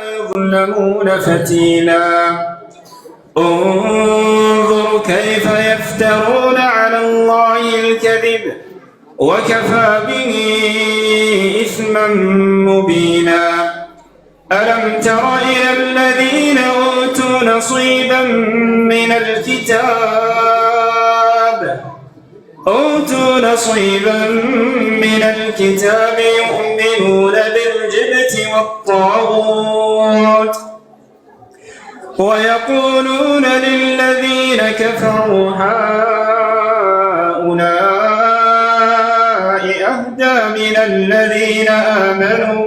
يظلمون فتيلا انظر كيف يفترون على الله الكذب وكفى به إثما مبينا ألم تر إلى الذين أوتوا نصيبا من الكتاب يؤمنون بالجبت والطاغوت ويقولون للذين كفروا هؤلاء أهدى من الذين آمنوا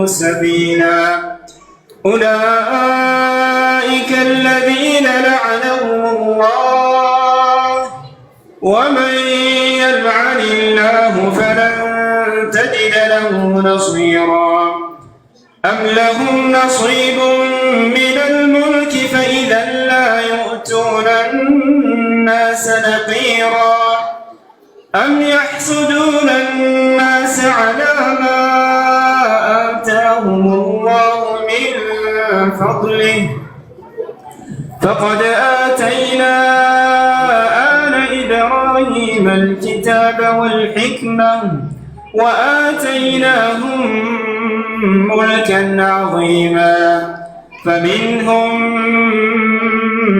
سبيلا أولئك الذين لعنهم الله ومن يلعن الله فلن تجد له نصيرا أم لهم نصيب من الملك فإذا لا يؤتون الناس نقيرا أم يحسدون الناس على ما آتاهم الله من فضله فقد آتينا آل إبراهيم الكتاب والحكمة وآتيناهم ملكا عظيما فمنهم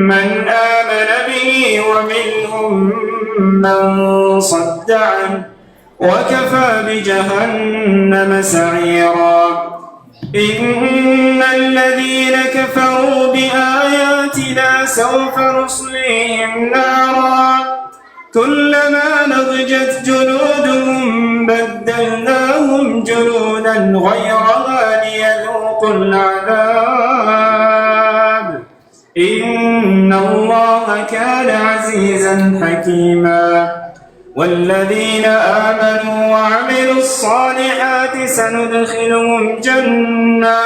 من آمن به ومنهم من صد عنه وكفى بجهنم سعيرا إن الذين كفروا بآياتنا سوف نصليهم نارا كلما نضجت جلودهم بدلناهم جلودا غيرها ليذوقوا العذاب إن الله كان عزيزا حكيما والذين آمنوا وعملوا الصالحات سندخلهم جنات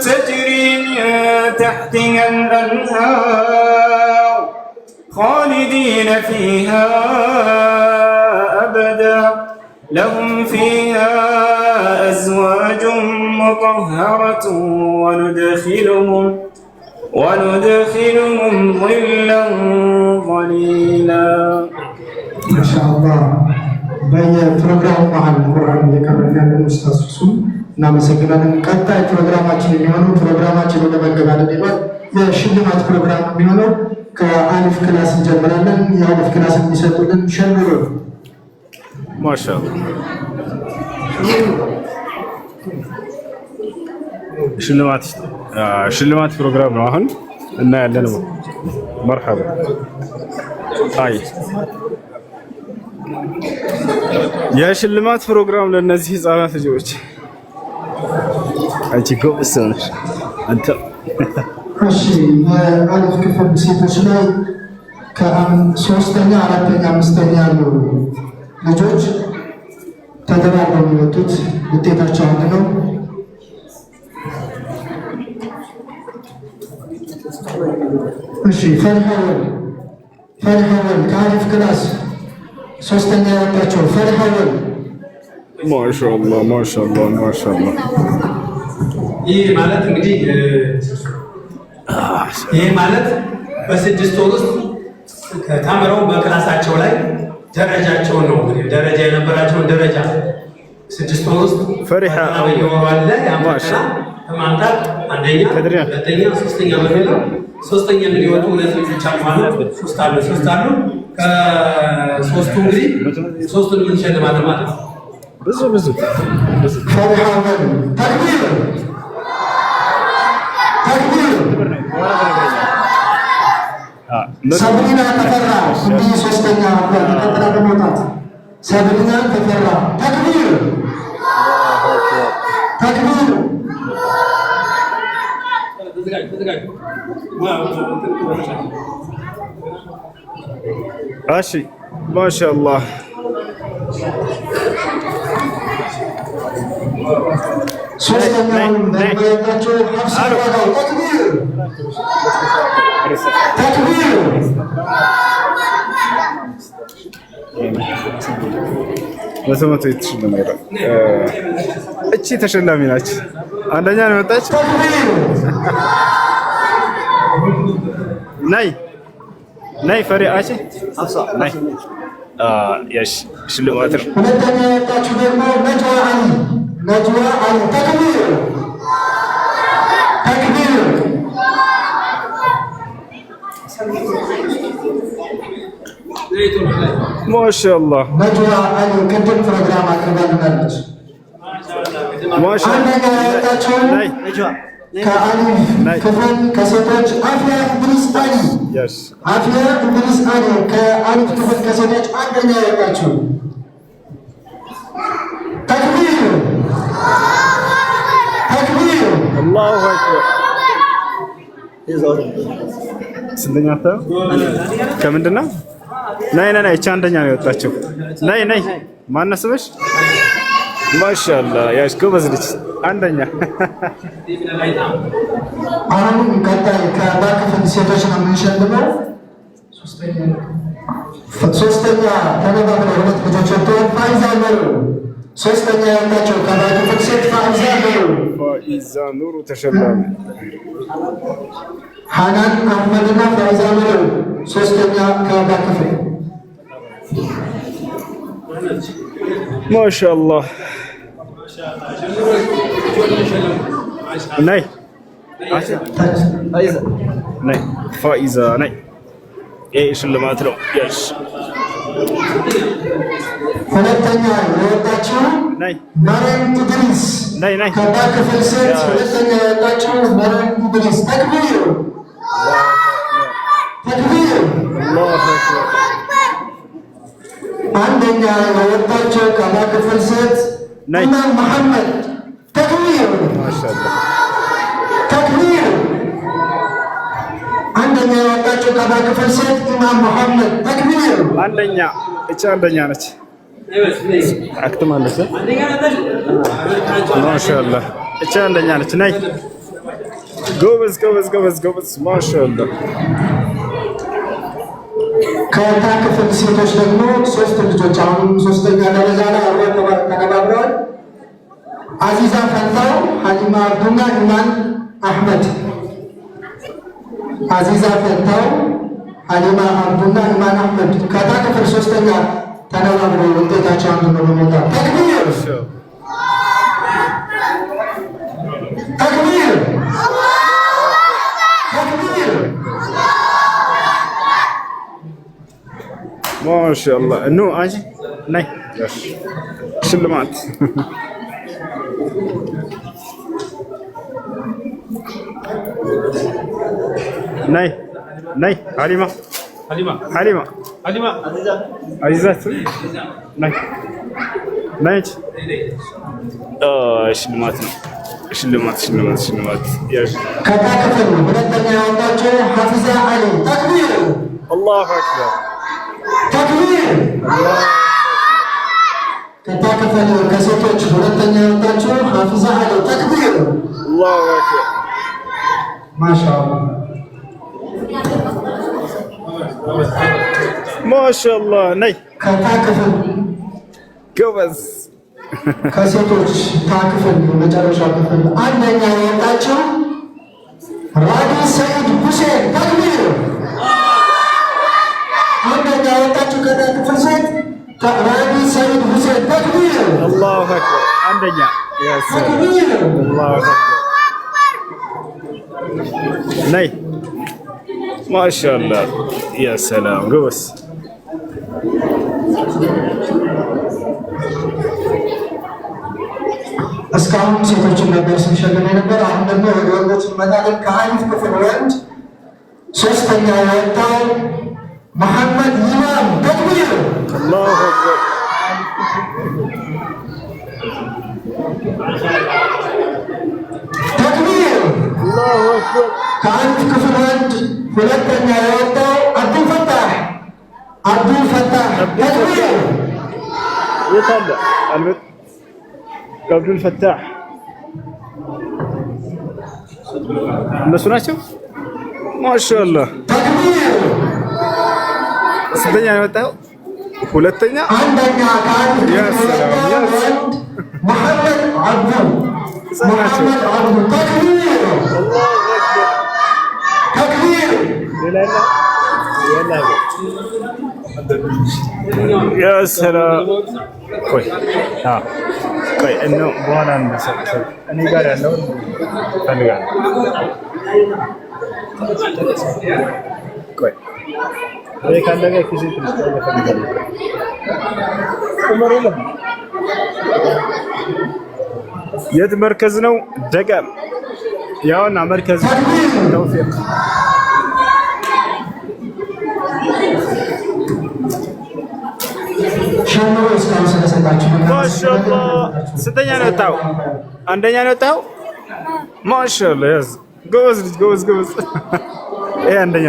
تجري من تحتها الأنهار خالدين فيها أبدا لهم فيها أزواج مطهرة وندخلهم ظلا ظليلا. ما شاء الله. በየፕሮግራሙ መሀል ቁርአን እየቀረን ያለን ኡስታዝ ፍጹም እናመሰግናለን። ቀጣይ ፕሮግራማችን የሚሆነው ፕሮግራማችን ወደ መገባደድ ይሏል። የሽልማት ፕሮግራም የሚሆነው ከአሊፍ ክላስ እንጀምራለን። የአሊፍ ክላስ የሚሰጡልን ሸንግሮ ማሻአላህ ሽልማት ፕሮግራም ነው አሁን እናያለን። መርሐባ አይ የሽልማት ፕሮግራም ለነዚህ ህፃናት ልጆች አንቺ ጎበዝ ነሽ አንተ። እሺ የአሊፍ ክፍል ሴቶች ላይ ከ3ኛ፣ 4ኛ፣ 5ኛ ያሉ ልጆች ተደራርበው የሚወጡት ውጤታቸው አንድ ነው። እሺ ፈርሃወል ከአሊፍ ክላስ 3ኛ ያወጣቸው ፈርሃወል ማሻአላህ። ይህ ማለት እንግዲህ በ6 ወር ውስጥ ተምረው በክላሳቸው ላይ ደረጃቸውን ነው እንግዲህ ደረጃ የነበራቸውን ደረጃ 6 ወር ውስጥ ፈሪሃ ይወራል ማምጣት አንደኛ፣ ሁለተኛ፣ ሶስተኛ በሚለው ሶስተኛ እንዲወጡ ሁለት ልጆች ማለት ሶስት አሉ። ከሶስቱ እንግዲህ ሶስቱን እንሸልማለን ማለት ነው። ብዙ ሰብሪና ተፈራ እንዲህ ሶስተኛ ነበር። ተቀጥራ በመውጣት ሰብሪና ተፈራ ተክቢር እሺ ማሻአላህ ሶስተኛውን በያቸው ሐፍሳ ተክቢር ተክቢር በሰመቱ የተሸለመ ይላል። እቺ ተሸላሚ ናች። አንደኛ ነው የወጣች። ናይ ናይ ፈሪአች አፍሳ ናይ ያሽ ሽልማት ነው። ሁለተኛ የወጣችው ደግሞ ነጅዋ አሊ ተክቢር ተክቢር ማሻአላህ ነጅዋ አሊ ቅድም ፕሮግራም አቅርባልናለች። አንደኛ የወጣችው ከአሊፍ ክፍል ከሴቶች አፍያ እንድሪስ አሊ አፍያ እንድሪስ አሊ ከአሊፍ ክፍል ከሴቶች አንደኛ የወጣችው። ተክቢር ተክቢር አላሁ አክበር። ስንተኛ አታ ከምንድን ነው? ናይ ናይ እቺ አንደኛ ነው የወጣችው። ናይ ናይ ማን ስምሽ? ማሻአላህ ያሽ ጎበዝ ልጅ አንደኛ። አሁን ቀጣይ ከባ ክፍል ሴቶች ነው የምንሸልመው። ሶስተኛ ተነባብረው ሁለት ልጆች ወጥተዋል። ፋይዛ ኑሩ ሶስተኛ ያላቸው ከባ ክፍል ሴት ፋይዛ ኑሩ ተሸላሚ። ሐናን አህመድና ፋይዛ ኑሩ ሶስተኛ ከባ ክፍል። ማሻአላህ ናይ ናይ ፋኢዛ ናይ ይሄ ሽልማት ነው። ያሽ ሁለተኛ የወጣችው ናይ መረን ኢድሪስ ናይ ናይ ከባ ክፍል ሴት ሁለተኛ የወጣችው መረን ኢድሪስ። ተክቢር ተክቢር አላሁ አክበር። አንደኛ የወጣችው ከባ ክፍል ሴት ኢማም መሐመድ። ተክቢር ማሻአላህ ተክቢር። አንደኛ የወጣችው ከባ ክፍል ሴት ኢማም መሐመድ። ተክቢር አንደኛ እቺ አንደኛ ነች። አክትማለች። ማሻአላህ እቺ አንደኛ ነች። ናይ ጎበዝ ጎበዝ ጎበዝ ጎበዝ ማሻአላህ። ከታ ክፍል ሴቶች ደግሞ ሶስት ልጆች አሁን ሶስተኛ ደረጃ ላይ አብረው ተነባብረዋል። አዚዛ ፈንታው፣ ሀሊማ አብዱና ኢማን አህመድ። አዚዛ ፈንታው፣ ሀሊማ አብዱና ኢማን አህመድ ከታ ክፍል ሶስተኛ ተነባብረው ውጤታቸው አንድ ነው በመውጣት ተክቢር ተክቢር ተክቢር። ማሻአላህ ኑ አንቺ ናይ ሽልማት ናይ ናይ ሀሊማ ሀሊማ አዚዛት ናይ ናይ ሽልማት ነው። ሽልማት ሽልማት ሽልማት ያሽ ከታ ክፍል ሁለተኛ ያወጣችው ሐፊዛ አሊ። ተክቢር አላሁ አክበር ተክቢር። ከታ ክፍል ከሴቶች ሁለተኛ ያወጣችው ሐፊዛ አሊ። ተክቢር አላሁ አክበር ማሻአላህ ማሻአላህ። ናይ ከታ ክፍል ጎበዝ ከሴቶች ታ ክፍል የመጨረሻ ክፍል አንደኛ ያወጣችው ራዲ ሰይድ ሁሴን። ተክቢር አንደኛ ያወጣችው ከታ ክፍል ሴት ራዲ ሰይድ ሁሴን። ተክቢር አላሁ አክበር አንደኛ ተክቢር አላሁ አክበር ናይ ማሻአላህ ያ ሰላም ጎበዝ። እስካሁን ሴቶችን ነበር ስንሸልም የነበር። አሁን ደግሞ ወደ ወንዶች እንመጣለን። ከአሊፍ ክፍል ወንድ ሶስተኛ የወጣው መሐመድ ኢማም። ተክቢር አላሁ አክበር ተክቢር። አላሁ አክበር። ከአሊፍ ክፍል ወንድ ሁለተኛ የወጣው አብዱልፈታህ ተክቢር የት አለ አልበጥ አብዱልፈታህ እነሱ ናቸው። ማሻአላህ። ስንተኛ ነው የወጣው? ሁለተኛ። አንደኛ ያ ሰላም ያ መሐመድ አብዱ መሐመድ አብዱ ተክቢር ተክቢር ያ ሰላም። ቆይ ቆይ እነሆ በኋላ እኔ ጋር ያለው ፈልጋለሁ። ቆይ ወይ ካለገ ኪስ ትንሽ ፈልጋለሁ። የት መርከዝ ነው? ደገም ያውና መርከዝ ተውፊቅ ማሻአላህ። ስንተኛ ነው የወጣው? አንደኛ ነው የወጣው። ማሻአላህ ያዝ ጎበዝ ልጅ ጎበዝ ጎበዝ። ይሄ አንደኛ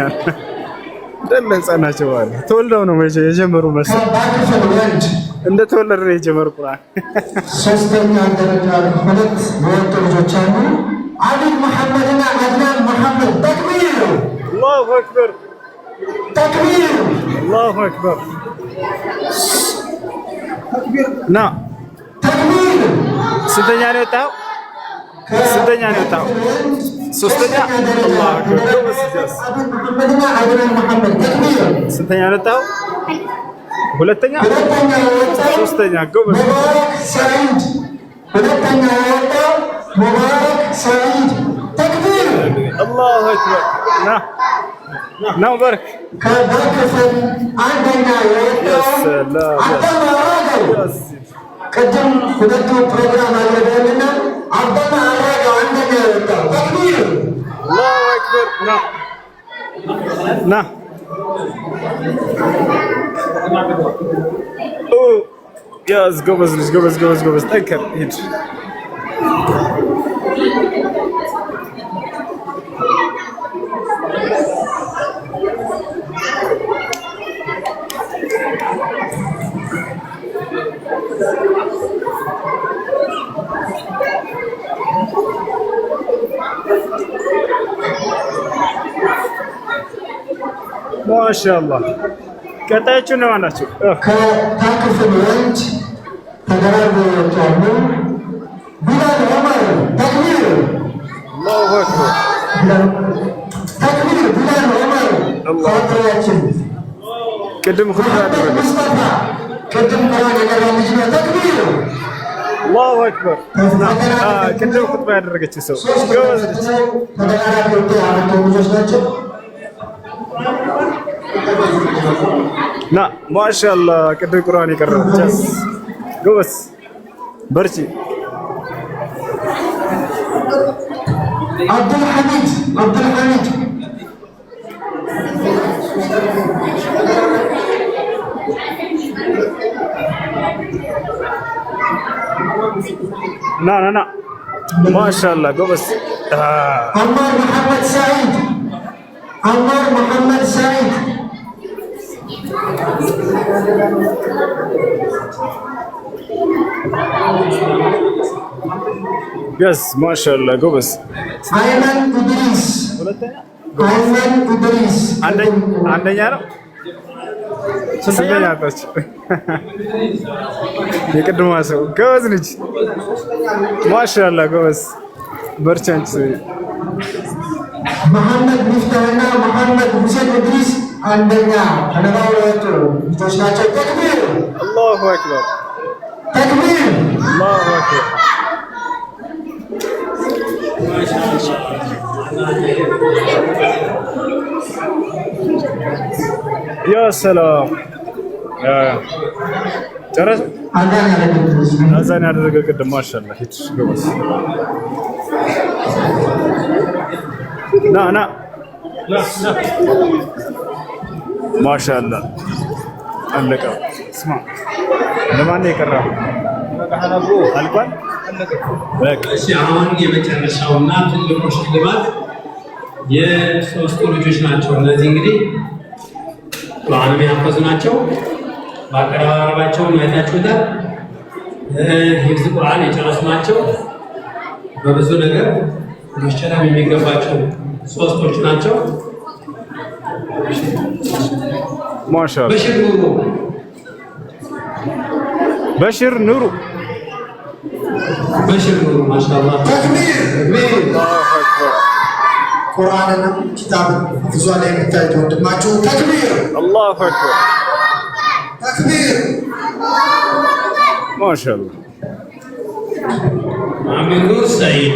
ደለ ህጻናቸው አለ ተወልደው ነው የጀመሩ መሰለኝ። እንደ ተወለደ ነው የጀመሩ ቁርአን። ሶስተኛ ደረጃ ሁለት የወጡ ልጆች አሉ። አሊ መሐመድና አድናን መሐመድ ተክቢር አላሁ አክበር ተክቢር አላሁ አክበር ና ተክቢር። ስንተኛ ነው የወጣው? ስንተኛ ነው የወጣው? ሶስተኛ። አላሁ አክበር ጎበዝ ልጅ። መሐመድና አድናን መሐመድ ተክቢር። ስንተኛ ነው የወጣው? ሁለተኛ። ሶስተኛ ጎበዝ። ሙባረክ ሰዒድ ሁለተኛ የወጣው ሙባረክ ሰዒድ ተክቢር። አላሁ አክበር ና ና ሙባረክ። ከበክፍል አንደኛ የወጣው አብደላ አራጋው ቅድም ሁለቱ ፕሮግራም አድርገውልና አብደላ አራጋው አንደኛ የወጣው ተክቢር። አላሁ አክበር ና ና ያዝ ጎበዝ ልጅ ጎበዝ ጎበዝ ጎበዝ። ጠንከር ሂድ። ማሻአላህ። ቀጣዮቹ እነማን ናቸው? ከክፍል ወንድ ተደራርበው የወጡ ቢላል ዑመር ተክቢር። አላሁ አክበር ተክቢር። ቢላል ዑመር ተወካያችን ቅድም ኹጥባ ያደረገ ሙስጠፋ ቅድም ቁርአን የቀራ ልጅ ነው። ተክቢር። አላሁ አክበር ቅድም ኹጥባ ያደረገች ሰው ጎበዝ ልጅ። ተደራራቢ ወጡ አራት ልጆች ናቸው። ና ማሻአላህ ቅድም ቁርአን የቀረበች ጎበዝ በርቺ። አብዱልሐሚድ አብዱልሐሚድ ና ና ና ማሻአላህ ጎበዝ። አማር መሐመድ ሰዒድ አማር መሐመድ ሰዒድ ገስ ማሻአላህ ጎበዝ። አይመን ኢድሪስ አይመን ኢድሪስ አንደኛ ነው። ስንተኛ አጣች? የቅድሟ ሰው ጎበዝ ልጅ ማሻአላህ ጎበዝ። በርቺ አንቺ። መሐመድ ሚፍታህና መሐመድ ሁሴን ኢድሪስ አንደኛ ተነባው የወጡ ልጆች ናቸው። ተክቢር አላሁ አክበር ተክቢር አላሁ አክበር። ያ ሰላም ጨረሰ። አዛን ያደረገ ቅድም ማሻአላህ ሂድ ጎበዝ። ና ና ማሻአላህ አለቀ። ስማ ለማን ነው የቀረው? አልቋል። እሺ አሁን የመጨረሻውና ትልቁ ሽልማት የሶስቱ ልጆች ናቸው። እነዚህ እንግዲህ ቁርአን ያፈዙ ናቸው። በአቀራረባቸው አይታችሁታል። ሂፍዝ ቁርአን የጨረሱ ናቸው። በብዙ ነገር መሸለም የሚገባቸው ሶስቶች ናቸው። ማሻአላህ በሽር ኑሩ ማሻአላህ ተክቢር ቁርአንና ኪታብን ብዙ ላይ የምታዩት ወንድማችሁ ተክቢር አላሁ አክበር ተክቢር ማሻአላህ መሐመድ ኑር ሰዒድ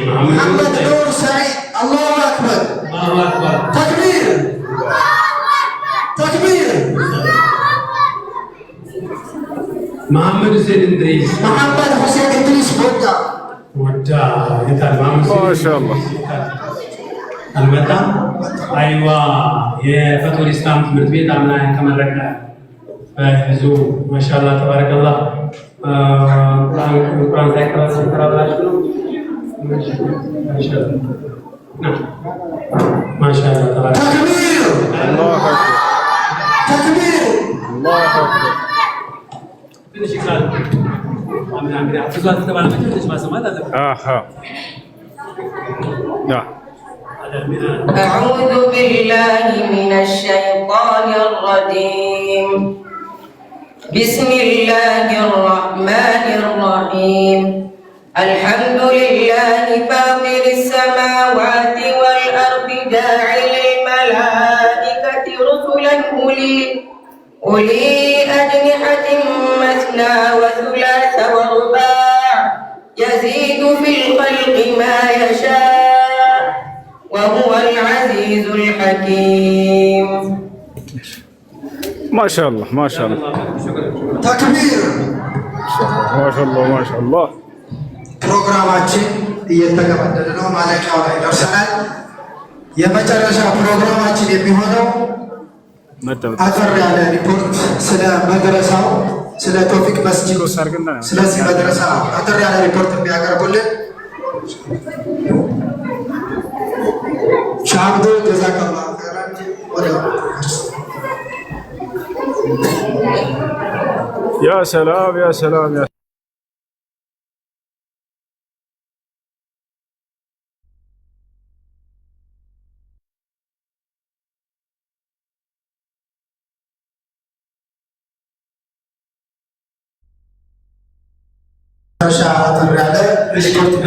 አላሁ አክበር ተክቢር ተክቢር መሐመድ ሁሴን እንድሪስ ወዳ የታል ማሻአላህ አልመጣም። አይዋ የፈቶል ኢስላም ትምህርት ቤት አምና የተመረቀ ብዙ ማሻአላህ ተባረከላህ ቁርአን ሳይቀራ ተራባችሁ ነው። ማሻአላህ ተባረከ አላሁ አክበር ተክቢር አላሁ አክበር ትንሽ ይቃል አምና እንግዲህ አፍዟት ተባለ ትንሽ ማሰማት አለበት። أعوذ بالله من الشيطان الرجيم بسم الله الرحمن الرحيم الحمد لله فاطر السماوات والأرض جاعل الملائكة رسلا أولي أجنحة مثنى وثلاث ورباع يزيد في الخلق ما يشاء وهو العزيز الحكيم ما شاء الله ما شاء الله ተክቢር ما شاء الله ما شاء الله ፕሮግራማችን እየተገባደደ ነው፣ ማለቂያው ላይ ደርሰናል። የመጨረሻ ፕሮግራማችን የሚሆነው አጠር ያለ ሪፖርት ስለ መድረሳው ስለ ቶፊቅ መስጂድ ስለዚህ መድረሳ አጠር ያለ ሪፖርት የሚያቀርቡልን ሻምዶ ጀዛከላህ ኸይራን يا سلام يا سلام يا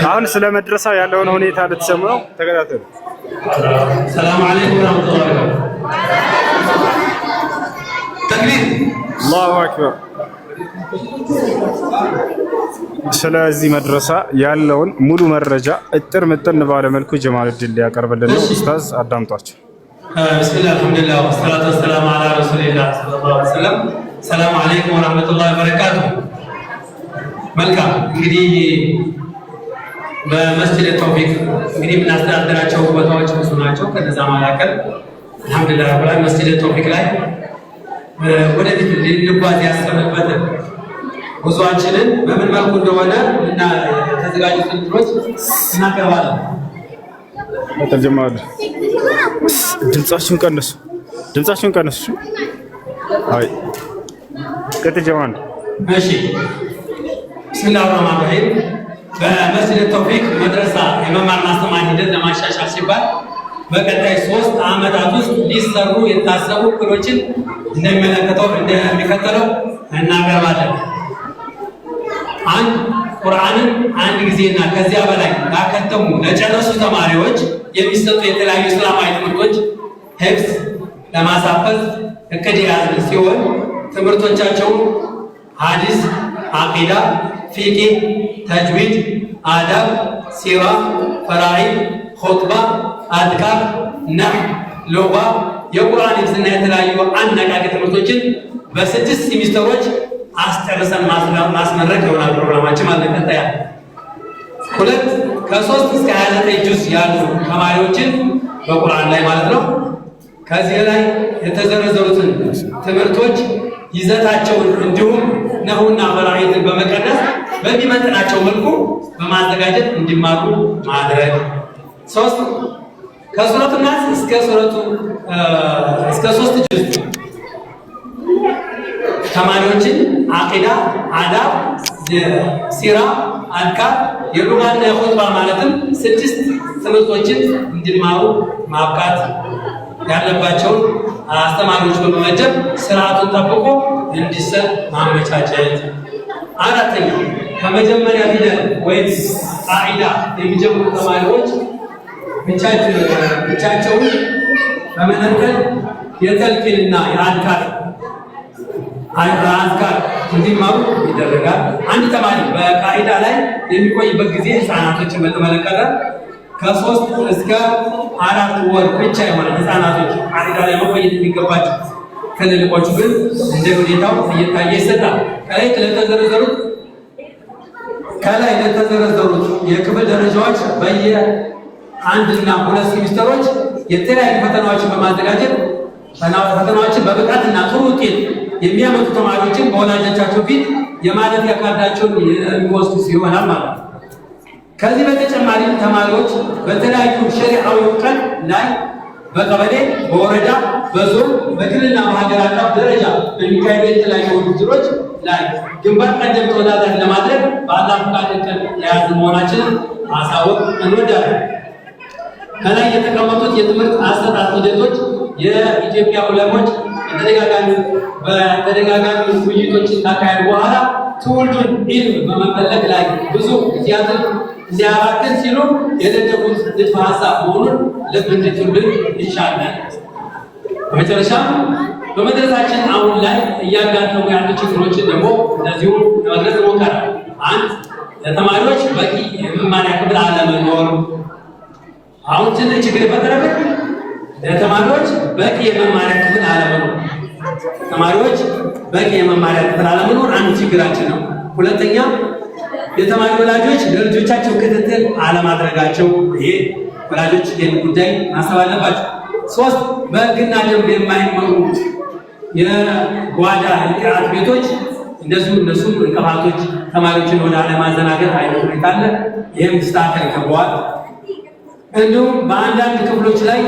አሁን ስለ መድረሳ ያለውን ሁኔታ ልትሰሙ ነው። ተከታተሉ። ሰላም አለይኩም ወራህመቱላሂ ወበረካቱ። ተክቢር አላሁ አክበር። ስለዚህ መድረሳ ያለውን ሙሉ መረጃ እጥር ምጥን ባለ መልኩ ጀማልዲን ሊያቀርብልን ነው። ኡስታዝ አዳምጧቸው። ቢስሚላህ አልሐምዱሊላህ ወሰላቱ ወሰላሙ ዐላ ረሱሊላህ ሰለላሁ ዐለይሂ ወሰለም። ሰላም አለይኩም ወራህመቱላሂ ወበረካቱ። መልካም እንግዲህ በመስጂድ ተውፊቅ እንግዲህ የምናስተዳድራቸው ቦታዎች ብዙ ናቸው። ከነዛ መካከል አልሐምዱሊላህ ረብል ዓለሚን መስጂድ ተውፊቅ ላይ ወደፊት ልንጓዝ ያሰብንበት ጉዟችንን በምን መልኩ እንደሆነ እና የተዘጋጁት እንትኖች እናቀርባለን። ተጀማሪ ድምጻችሁን ቀንሱ፣ ድምጻችሁን ቀንሱ። አይ ከተጀማሪ እሺ ቢስሚላህ አርህማን ረሂም በመስጂድ ተውፊቅ መድረሳ የመማር ማስተማር ሂደት ለማሻሻል ሲባል በቀጣይ 3 ዓመታት ውስጥ ሊሰሩ የታሰቡ እቅዶችን እንደሚከተለው እናቀርባለን። አንድ ቁርአንን አንድ ጊዜና ከዚያ በላይ ያከተሙ ለጨረሱ ተማሪዎች የሚሰጡ የተለያዩ እስላማዊ ትምህርቶች ሂፍዝ ለማሳፈዝ እቅድ የያዝን ሲሆን ትምህርቶቻቸውን ሐዲስ፣ አቂዳ፣ ፊቅህ፣ ተጅዊድ፣ አዳብ፣ ሲራ፣ ፈራኢድ፣ ኹጥባ፣ አድካር፣ ነህው፣ ሉጋ፣ የቁርአን ሂፍዝና የተለያዩ አነቃቂ ትምህርቶችን በ6 ሴሚስተሮች አስጨርሰን ማስመረቅ ይሆናል ፕሮግራማችን ማለት ቀጣይ 2 ከ3 እስከ 29 ጁዝ ያሉ ተማሪዎችን በቁርአን ላይ ማለት ነው። ከዚህ ላይ የተዘረዘሩትን ትምህርቶች ይዘታቸውን እንዲሁም ነህውና ፈራኢድን በመቀነስ በሚመጥናቸው መልኩ በማዘጋጀት እንዲማሩ ማድረግ። 3 ከሱረቱ ናስ እስከ 3 ጁዝ ተማሪዎችን አቂዳ፣ አዳብ፣ ሲራ፣ አድካር፣ የሉጋና የኹጥባ ማለትም 6 ትምህርቶችን እንዲማሩ ማብቃት ያለባቸውን አስተማሪዎች በመመደብ ስርዓቱን ጠብቆ እንዲሰጥ ማመቻቸት። አራተኛ ከመጀመሪያ ፊደል ወይም ቃዒዳ የሚጀምሩ ተማሪዎች ብቻቸውን በመነጠል የተልቂንና የአዝካር እንዲማሩ ይደረጋል። አንድ ተማሪ በቃዒዳ ላይ የሚቆይበት ጊዜ ህፃናቶችን በተመለከተ ከ3 እስከ 4 ወር ብቻ የሆነ ህፃናቶች ቃዒዳ ላይ መቆየት የሚገባቸው፣ ትልልቆቹ ግን እንደ ሁኔታው እየታየ ይሰጣል። ከላይ ለተዘረዘሩት የክፍል ደረጃዎች በየ1 እና 2 ሴሚስተሮች የተለያዩ ፈተናዎችን በማዘጋጀት ፈተናዎችን በብቃትና ጥሩ ውጤት የሚያመጡ ተማሪዎችን በወላጆቻቸው ፊት የማለፊያ ካርዳቸውን የሚወስዱ ይሆናል ማለት ነው። ከዚህ በተጨማሪም ተማሪዎች በተለያዩ ሸሪዓዊ እውቀት ላይ በቀበሌ፣ በወረዳ፣ በዞን፣ በክልልና በሀገር አቀፍ ደረጃ በሚካሄዱ የተለያዩ ውድድሮች ላይ ግንባር ቀደም ተወዳዳሪ ለማድረግ በአላህ ፈቃድ የያዙ መሆናችንን ማሳወቅ እንወዳለን። ከላይ የተቀመጡት የትምህርት አሰጣጥ ሂደቶች የኢትዮጵያ ዑለሞች በተደጋጋሚ ውይይቶችን ካካሄዱ በኋላ ትውልዱን ኢልም በመፈለግ ላይ ብዙ ጊዜያትን እንዲያባክን ሲሉ የደገፉት ንድፈ ሀሳብ መሆኑን ልብ እንድትሉልን ይሻላል። በመጨረሻም በመድረሳችን አሁን ላይ እያጋጠሙ ያሉ ችግሮችን ደግሞ እንደዚሁ ለመግለጽ እሞክራለሁ። 1 ለተማሪዎች በቂ የመማሪያ ክፍል አለመኖር። አሁን ትልቅ ችግር የፈጠረበት ለተማሪዎች በቂ የመማሪያ ክፍል አለመኖር። ተማሪዎች በቂ የመማሪያ ክፍል አለመኖር አንድ ችግራችን ነው። ሁለተኛ የተማሪ ወላጆች ለልጆቻቸው ክትትል አለማድረጋቸው። ይሄ ወላጆች ይህን ጉዳይ ማሰብ አለባቸው። 3 በሕግና ደንብ የማይመሩ የጓዳ የጥራት ቤቶች እንደዚሁ እነሱም እንቅፋቶች ተማሪዎችን ወደ አለማዘናገት አይነት ሁኔታ አለ። ይህም ስታከል ይገባዋል። እንዲሁም በአንዳንድ ክፍሎች ላይ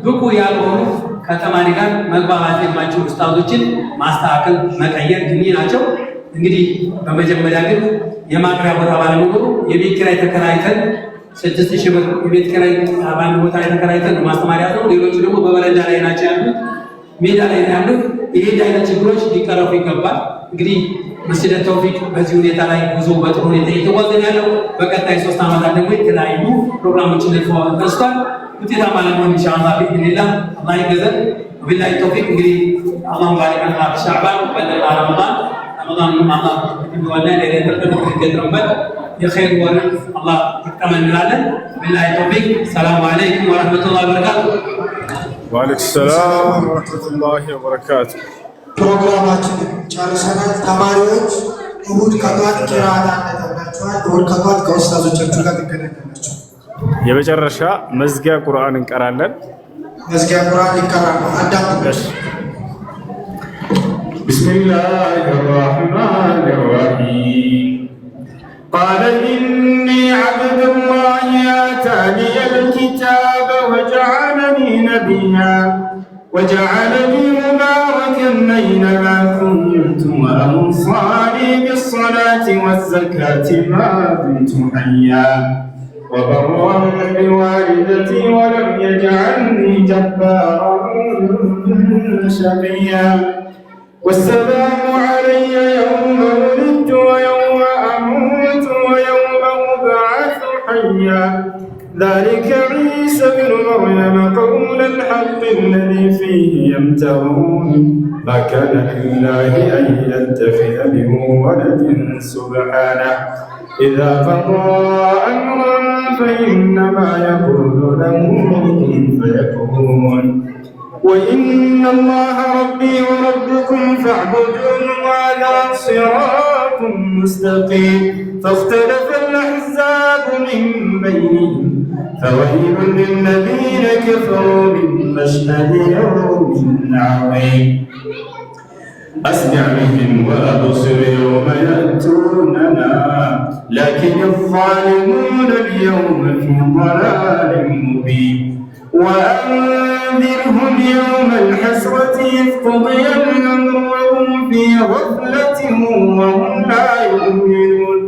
ብቁ ያልሆኑ ከተማሪ ጋር መግባባት የማይችሉ ኡስታዞችን ማስተካከል፣ መቀየር ግኒ ናቸው። እንግዲህ በመጀመሪያ ግን የማቅረቢያ ቦታ ባለመኖሩ የቤት ኪራይ ተከራይተን 6000 ብር የቤት ኪራይ በአንድ ቦታ ላይ ተከራይተን ማስተማሪያ ነው። ሌሎቹ ደግሞ በበረንዳ ላይ ናቸው ያሉት፣ ሜዳ ላይ ነው ያሉት። ይሄ አይነት ችግሮች ሊቀረፉ ይገባል። እንግዲህ መስጂድ ተውፊቅ በዚህ ሁኔታ ላይ ጉዞ በጥሩ ሁኔታ እየተጓዘ ያለው፣ በቀጣይ 3 ዓመታት ደግሞ የተለያዩ ፕሮግራሞችን ተነስቷል። ውጤታማ ለመሆን ኢንሻአላህ ቢኢዝኒላህ አላህ ይገዘን። ወቢላሂ ተውፊቅ። እንግዲህ አላሁ ባሪክ ለና በሻዕባን ወበለና ረመዳን الله يولى ليلة القدر يقدرበት የኸይር ወር አላህ ይቀበል እንላለን። ቢላሂ ተውፊቅ። ሰላም አለይኩም ወራህመቱላሂ ወበረካቱ። ወአለይኩም ሰላም ወራህመቱላሂ ወበረካቱ። ፕሮግራማችንን ጨርሰናል። ተማሪዎች እሑድ ከጧት ቂራአት አለባችኋል። እሑድ ከጧት ከኡስታዞቻችሁ ጋር ትገናኛላችሁ። የመጨረሻ መዝጊያ ቁርአን እንቀራለን። መዝጊያ ቁርአን ይቀራል። አዳምጡ። بسم الله الرحمن الرحيم قال إني عبد الله آتاني الكتاب وجعلني نبيا وجعلني مباركا أينما كنت وأوصاني بالصلاة والزكاة ما دمت حيا وبرا بوالدتي ولم يجعلني جبارا شقيا والسلام علي يوم ولدت ويوم أموت ويوم أبعث حيا ذلك عيسى بن مريم قول الحق الذي فيه يمترون ما كان لله أن يتخذ من ولد سبحانه إذا قضى أمرا فإنما يقول له كن فيكون وإن الله ربي وربكم فاعبدوه وهذا صراط مستقيم فاختلف الأحزاب من بينهم فويل للذين كفروا من مشهد يوم عظيم أسمع بهم وأبصر يوم يأتوننا لكن الظالمون اليوم في ضلال مبين وأنذرهم يوم الحسرة إذ قضي الأمر وهم في غفلة وهم لا يؤمنون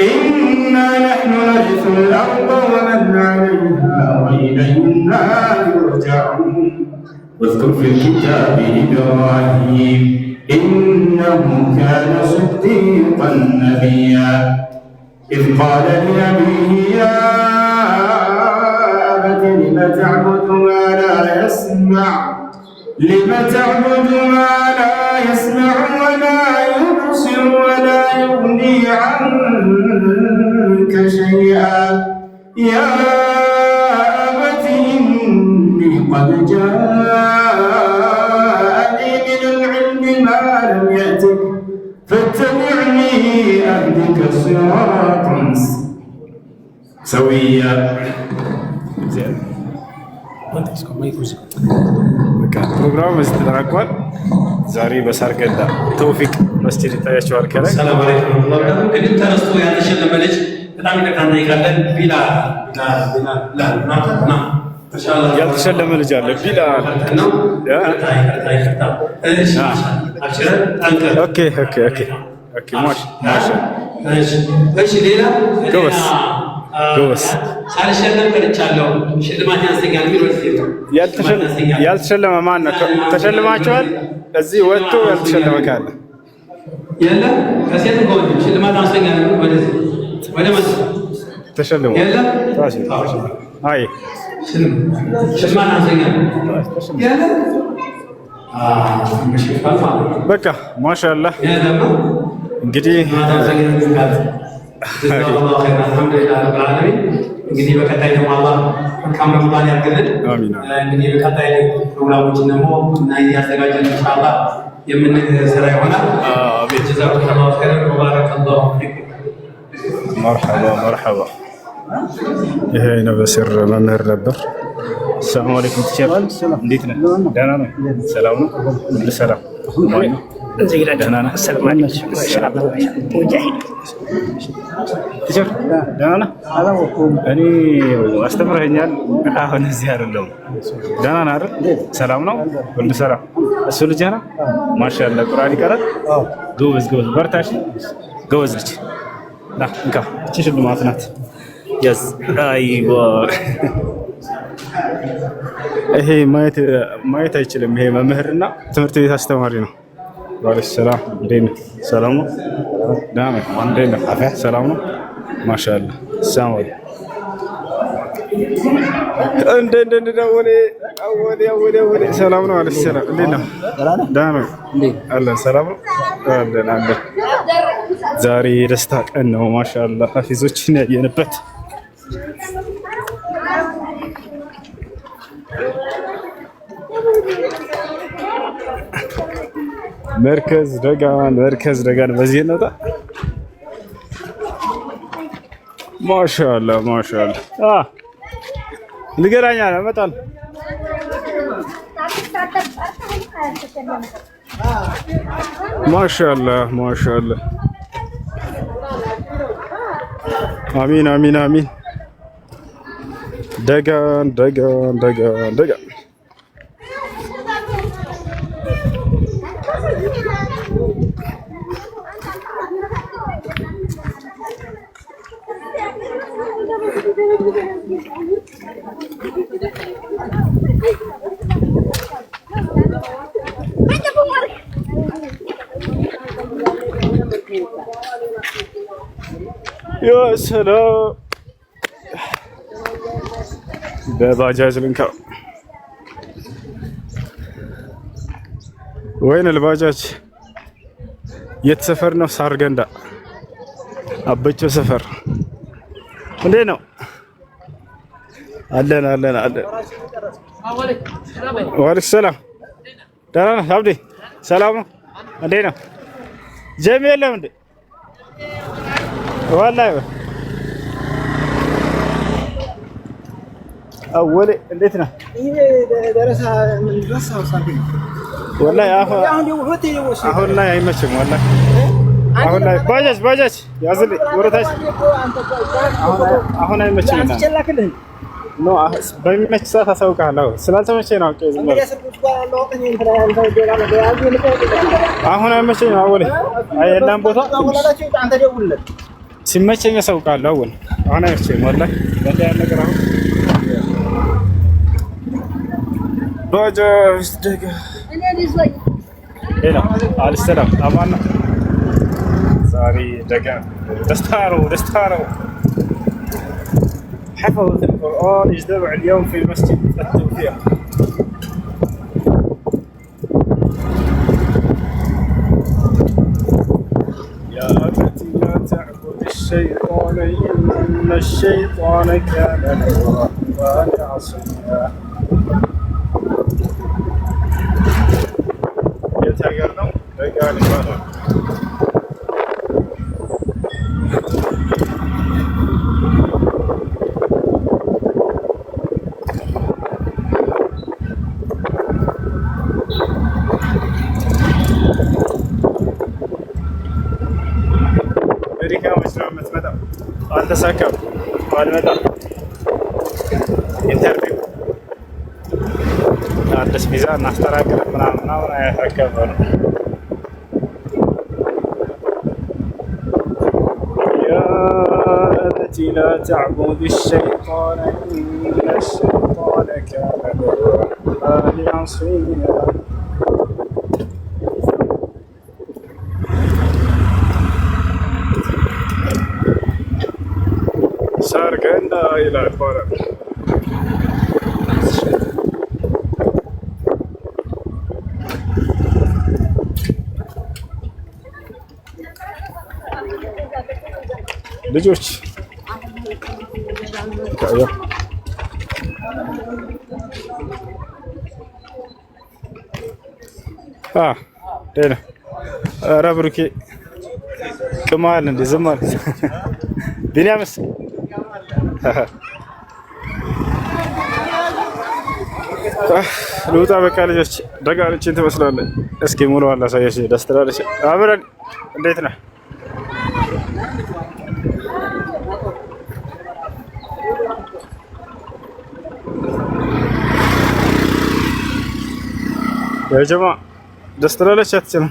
إنا نحن نرث الأرض ومن عليها وإلينا يرجعون واذكر في الكتاب إبراهيم إنه كان صديقا نبيا إذ قال لأبيه يا أبت لم تعبد ما لا يسمع ولا يبصر ولا يغني عنك شيئا يا أبت إني قد جاءني من العلم ما لم يأتك فاتبعني أهدك صراطا سويا. ፕሮግራሙ በዚህ ተጠናቋል። ዛሬ በሳርገዳ ተውፊቅ መስጂድ ይታያቸዋል። ከላይ ሰላም አለይኩም ወራህመቱላሂ ወበረካቱህ። ቅድም ተነስቶ ያልተሸለመ ልጅ በጣም ይቅርታ እንጠይቃለን። ያልተሸለመ ልጅ አለ። ያልተሸለመ ማን ነው? ተሸልማቸዋል። እዚህ ወጥቶ ያልተሸለመ ካለ የለም። ከሴት ከወንድ ሽልማት አነስተኛ ነው። ወደ ተሸልሞ የለም። አይ ሽልማት አነስተኛ ነው። የለም። በቃ ማሻአላህ እንግዲህ እንግዲህ በቀጣይ ደግሞ አላህ መልካም ረመዳን ያድርግልን። እንግዲህ በቀጣይ ፕሮግራሞችን ደግሞ እና እያዘጋጀን ኢንሻአላህ የምንሰራ ይሆናል። ጀዛኩሙላሁ ኸይረን ወባረከላሁ ፊኩም። መርሐባ ይሄ ነው በስር መምህር ነበር። ሰላም አለይኩም ቲቸር፣ እንዴት ነህ? ደህና ነው? ሰላም ነው? ሁሉ ሰላም ደህና ነህ? ሰላም አለይኩም ቲቸር፣ ደህና ነህ? እኔ አስተምረኸኛል። አሁን እዚህ አይደለሁም። ደህና ነህ አይደል? ሰላም ነው? ሁሉ ሰላም። እሱ ልጅህ ነው? ማሻአላህ ቁርአን ይቀራል። ጎበዝ ጎበዝ፣ በርታ። እሺ ጎበዝ ልጅ። ና እንካ፣ እቺ ሽልማት ናት። ያዝ። አይዋ ይሄ ማየት አይችልም። ይሄ መምህርና ትምህርት ቤት አስተማሪ ነው። ወአለይኩም ሰላም። እንዴት ነህ? ሰላም ነው? ደህና ነህ? እንዴት ነህ? አፍያ ሰላም ነው? ማሻአላህ። ሰላም አለይኩም። ሰላም ነው? አለይኩም ሰላም። እንዴት ነህ? ደህና ነህ? አለን። ሰላም ነው? አለን አለን። ዛሬ የደስታ ቀን ነው። ማሻአላህ ሐፊዞችን ያየንበት መርከዝ ደጋን በዚህ ነው። ማሻአላህ ንገራኛ እመጣለሁ። ማሻአላህ አሚን ደጋን يا سلام بباجاج الانكار. وين الباجاج؟ يتسفر نفس سارغندا አበቸው ሰፈር እንዴት ነው? አለን ወአለይኩም ሰላም። ደህና ነህ አብዲ? ሰላም ነው? እንዴት ነው? ጀሚ የለም እንዴ? ወላሂ አወሌ እንዴት ነህ? ወላሂ አሁን ላይ አይመችም። ወላሂ አሁን ላይ ባጃጅ ያዝልኝ ወረታች አሁን አይመችም። ኖ በሚመች ሰዓት አሳውቅሃለሁ። ስላልተመቸኝ ነው። አሁን አይመቸኝ ነው። አወሌ የለም ቦታ ሲመቸኝ አሳውቅሃለሁ። አሁን አይመቸኝም ወላሂ። ባጃጅ ደጋ ሌላ አልሰላም አማን ዛሬ ደጋ ደስታ ነው حفظت القرآن اجتمع اليوم في المسجد التوفيق يا أبتي لا تعبد الشيطان إن الشيطان كان للرحمن عصيا يتقرنوا رجال المرأة أمريكا مشروع متمدى أنت ساكب والمدى ኢንተርቪው አዲስ ቪዛ እናስተናግድ ምናምን ያተረከበ ነው። يا أبت لا تعبد الشيطان إن الشيطان كان للرحمن عصيا سارقنا إلى البلد ልጆች ደህና ኧረ ብሩኬ ቅማል እንደ ዝም አለ ቢኒያምስ ልውጣ በቃ ልጆች ደጋልችን ትመስላለች። እስኪ ሙሉ አላሳየሽ ደስ ትላለች። አብረን እንዴት ነህ? የጀማ ደስ ትላለች። አትችልም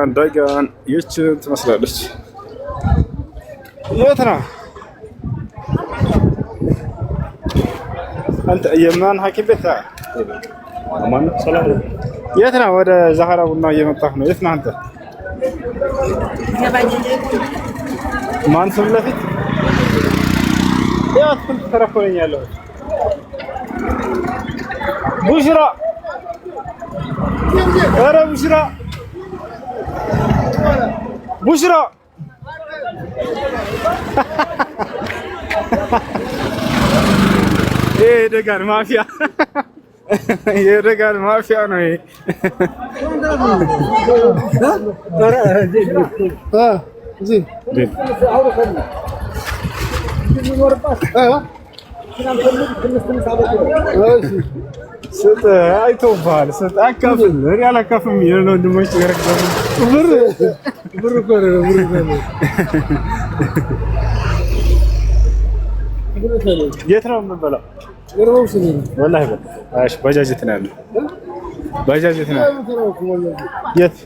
ደጋን ይችን ትመስላለች። የት ነው አንተ? የማን ሐኪም ቤት አማን ሰላም። የት ነው? ወደ ዛህራ ቡና እየመጣህ ነው። የት ነህ አንተ? ማን ስም ለፊት ያው አትክልት ተረፈኝ ያለው ቡሽራ። ኧረ ቡሽራ የደጋን ማፊያ የደጋን ማፊያ ነው ይሄ። ስጥ አይቶብሃል። ስጥ አካፍል። እኔ አላካፍልም ይሄን ወንድሞች ገረገሙ ብር የት ነው የምንበላው? ወላሂ እሺ ባጃጅ የት ነው ያለው? ባጃጅ የት ነው? የት?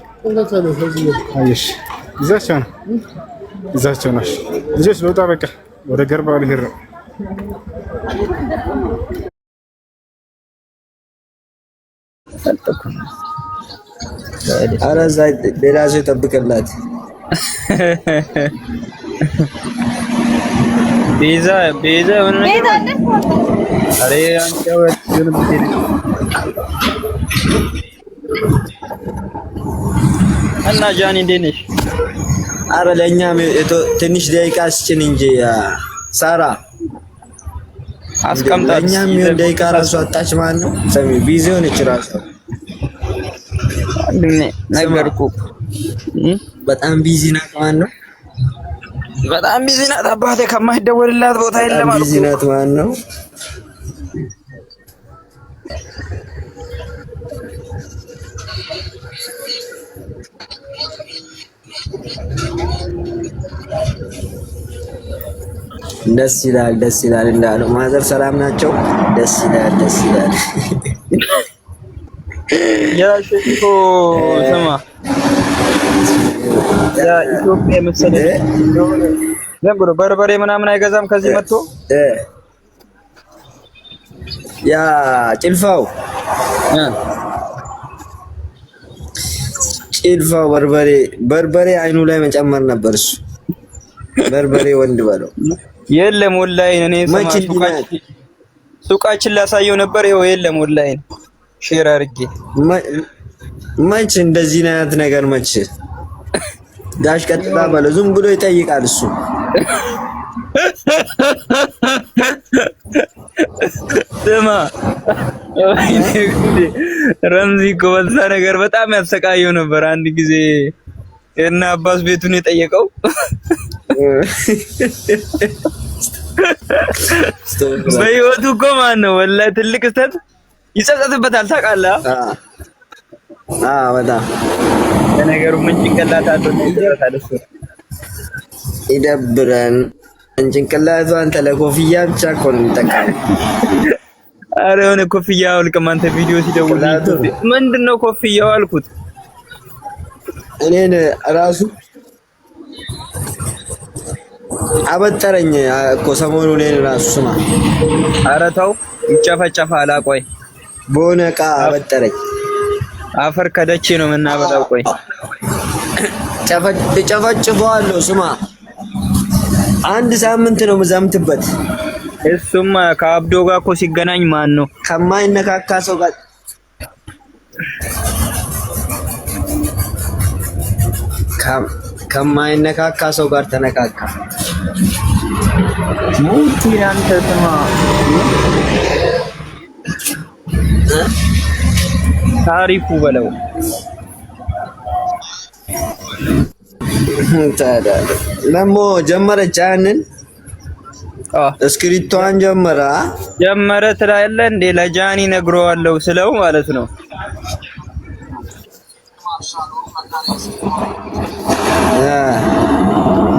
አይሽ ይዛቸው ነው። ልጆች ልውጣ በቃ ወደ ገርባ ልሄድ ነው። ኧረ እዛ ሌላ ሰው ይጠብቅላት። ቤዛ የሆነ ነገር አሬ አንቺ ወጥ ግን ብትሄድ እና ጃኒ እንዴት ነሽ? ኧረ ለእኛም ትንሽ ደቂቃ ስጭን እንጂ ሳራ አስቀምጣት። ለእኛም ይሁን ደቂቃ ራሱ አጣች ማለት ነው። ሰሚ ቢዚ ሆነች ራሱ ነገርኩ። በጣም ቢዚ ናት ማለት ነው። በጣም ቢዚ ናት። አባቴ ከማይደወልላት ቦታ የለም አልኩ። ቢዚ ናት ማለት ነው። ደስ ይላል እንዳሉ ማዘር ሰላም ናቸው። ደስ ይላል። ያ ሸሪኮ ስማ ያ ኢትዮጵያ መሰለኝ ዝም ብሎ በርበሬ ምናምን አይገዛም ከዚህ መጥቶ ያ ጭልፋው በርበሬ አይኑ ላይ መጨመር ነበር እሱ በርበሬ ወንድ በለው የለም ወላሂ እኔ ሱቃችን ላሳየው ነበር ይኸው የለም ወላሂ ሼር አድርጌ መች እንደዚህ አይነት ነገር መች ጋሽ ቀጥታ በለው ዝም ብሎ ይጠይቃል እሱ ስማ ረምዚ እኮ በዛ ነገር በጣም ያሰቃየው ነበር አንድ ጊዜ እና አባስ ቤቱን የጠየቀው በህይወቱ እኮ ማን ነው ወላሂ ትልቅ ስተት ይጸጸትበታል ታውቃለህ በጣም ለነገሩ ምን ጭንቅላት አለው ይደረታል እሱ ይደብረን ጭንቅላቱ አንተ ለኮፍያ ብቻ እኮ ነው የሚጠቀመው አረ የሆነ ኮፍያ አውልቅም አንተ ቪዲዮ ሲደውል ምንድነው ኮፍያው አልኩት እኔን ራሱ አበጠረኝ እኮ ሰሞኑን እኔን ራሱ ስማ ኧረ ተው ይጨፈጨፋል ቆይ በሆነ ዕቃ አበጠረኝ አፈር ከደቼ ነው የምናበላው ቆይ ጨፈጭፈዋለሁ ስማ አንድ ሳምንት ነው የምዘምትበት እሱማ ከአብዶ ጋር እኮ ሲገናኝ ማን ነው ከማይነካካ ሰው ጋር ከማይነካካ ሰው ጋር ተነካካ ሙቲ አንተ ስማ ታሪኩ በለው ለሞ ጀመረች ያንን እስክሪቷን ጀመረ ትላለህ እንዴ ለጃኒ ነግረዋለሁ ስለው ማለት ነው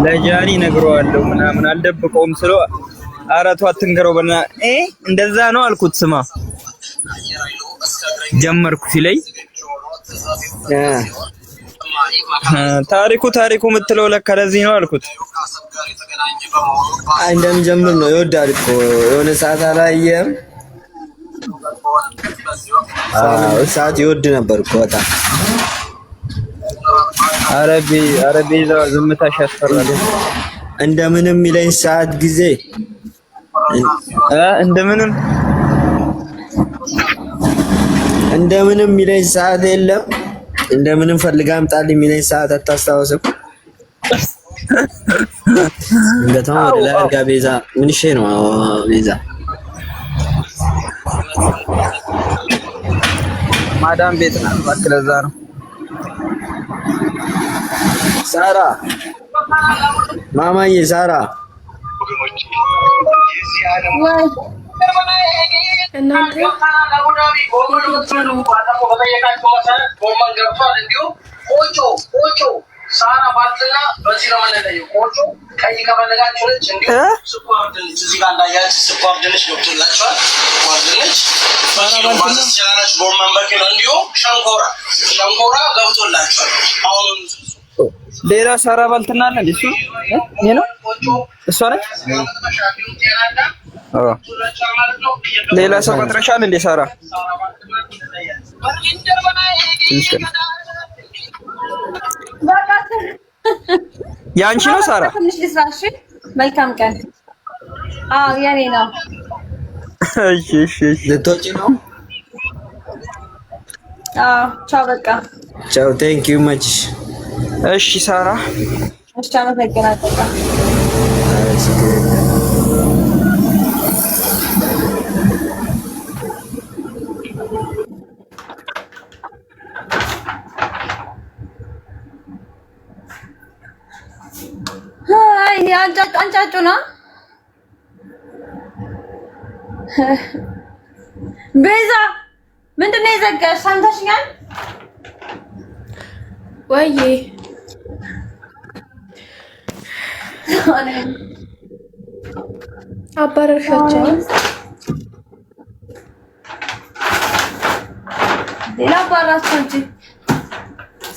ለጃኒ ነግረዋለሁ ምናምን አልደብቀውም ስለው አራቷ አትንገረው በና እንደዛ ነው አልኩት ስማ ጀመርኩ ሲለኝ ታሪኩ የምትለው ለካ ለዚህ ነው አልኩት እንደምጀምር ነው ይወዳል እኮ የሆነ ሰዓት አላየም ሰዓት ይወድ ነበር እኮ በጣም አረቤ ዝምታሽ ያስፈራል እንደምንም ይለኝ ሰዓት ጊዜ እንደምንም ይለኝ ሰዓት የለም እንደምንም ፈልጋ አምጣልኝ የሚለኝ ሰዓት አታስታውስም እንደታው ወደ ላይ አድርጋ ቤዛ ምን እሺ ነው ቤዛ ማዳም ቤት ናት እባክህ ለዛ ነው ሳራ ማማዬ ሳራ እናንተ ሳራ ባትና በዚህ ነው የምንለየው። ቆጮ ቀይ ከፈለጋችሁ ነች እንዴ ስኳር ድንች እዚህ ጋር እንዳያችሁ ስኳር ድንች ገብቶላችኋል። ስኳር ድንች ባስ ይችላልሽ ጎመን በኪሎ እንዲሁ ሸንኮራ ገብቶላችኋል። አሁን ሌላ ሳራ ባልትና አለ እንዴ እሱ ይሄ ነው እሷ ነች ሌላ ሰው ቀጥረሻል እንዴ ሳራ ያንቺ ነው ሳራ ትንሽ ልስራሽ መልካም ቀን አዎ የኔ ነው እሺ ልትወጪ ነው ቻው በቃ ቻው ቴንክ ዩ ማች እሺ ሳራ እሺ አመሰግናለሁ አንጫጩና ቤዛ ምንድን ነው የዘጋሽ? ሰምተሽኛል ወይ? አባረርሻቸው። ሌላ አባራችሁ እንጂ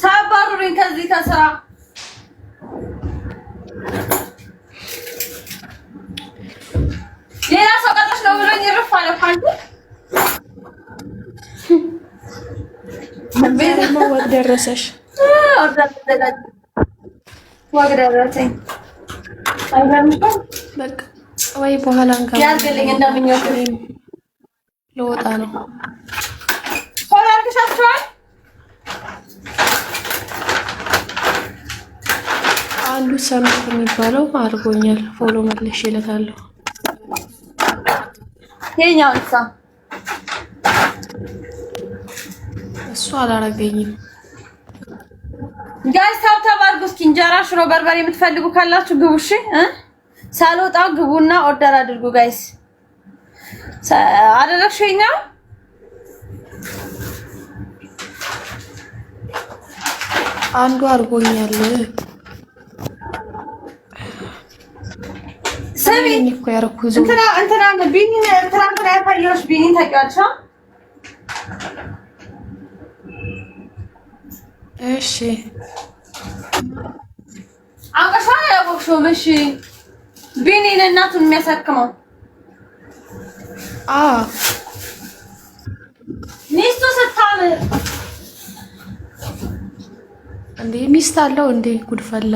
ሳባሩኝ ከዚህ ከስራ ሌላ ሰው ቀጥሽ ነው ብሎኝ ይርፋል ፋንቱ ቤተማ ወግ ደረሰሽ ወግ ደረሰኝ በቃ ወይ በኋላ እንጋ ያርግልኝ እንደምኞት ለወጣ ነው ሆላልክሻችኋል አንዱ ሰምት የሚባለው አድርጎኛል ፎሎ መልሽ ይለታለሁ የኛው እሷ እሱ አላረገኝም ጋይስ ታብታብ አድርጉ እስኪ እንጀራ ሽሮ በርበሬ የምትፈልጉ ካላችሁ ግቡ እሺ ሳልወጣ ግቡና ኦርደር አድርጉ ጋይስ አደረግሽው የኛው አንዱ አድርጎኛል ሰሚ እኮ ያረኩዙ እንትና ቢኒ ትራንትና ያታየሽ ቢኒ ታውቂዋለሽ? እሺ አውቀሻ ያወቅሽው? እሺ ቢኒ ለእናቱን የሚያሳክመው ሚስቱ ስታምር እንዴ ሚስት አለው እንዴ ጉድፈላ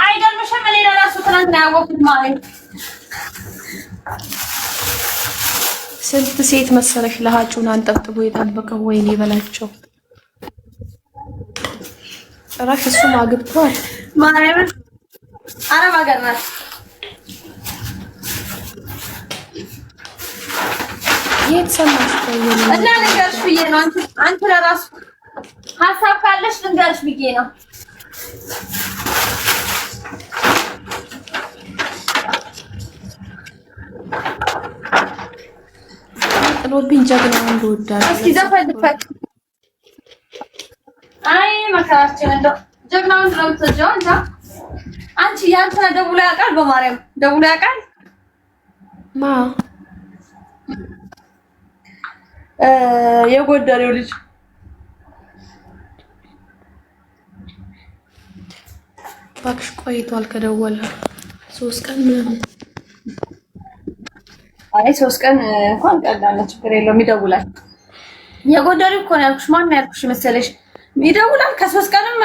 አይደልሽም? እኔ ለራሱ ትናንትና ያወቅሁት ማለት ስንት ሴት መሰለሽ ለሃጩን አንጠብጥቦ የጠበቀው ወይኔ በላቸው ጭራሽ እሱም አግብቷል ማርያምን አረብ ሀገር ናት የት ሰማሽ እና ልንገርሽ ብዬ ነው አንቺ ለራሱ ሀሳብ ካለሽ ልንገርሽ ብዬ ነው ጥሎብኝ ጀግናውን እንደወዳለ እስኪ ዘፈልፈት አይ መከራችን እንደው ጀግናውን ስለምትወጂው አንቺ ያንተና ደውሎ ያውቃል በማርያም ደውሎ ያውቃል ማ የጎደሬው ልጅ እባክሽ ቆይቷል ከደወለ 3 ቀን ምናምን አይ 3 ቀን እንኳን ቀላል ችግር የለውም ይደውላል የጎደሬው እኮ ነው ያልኩሽ ማን ነው ያልኩሽ መሰለሽ ይደውላል ከ3 ቀንም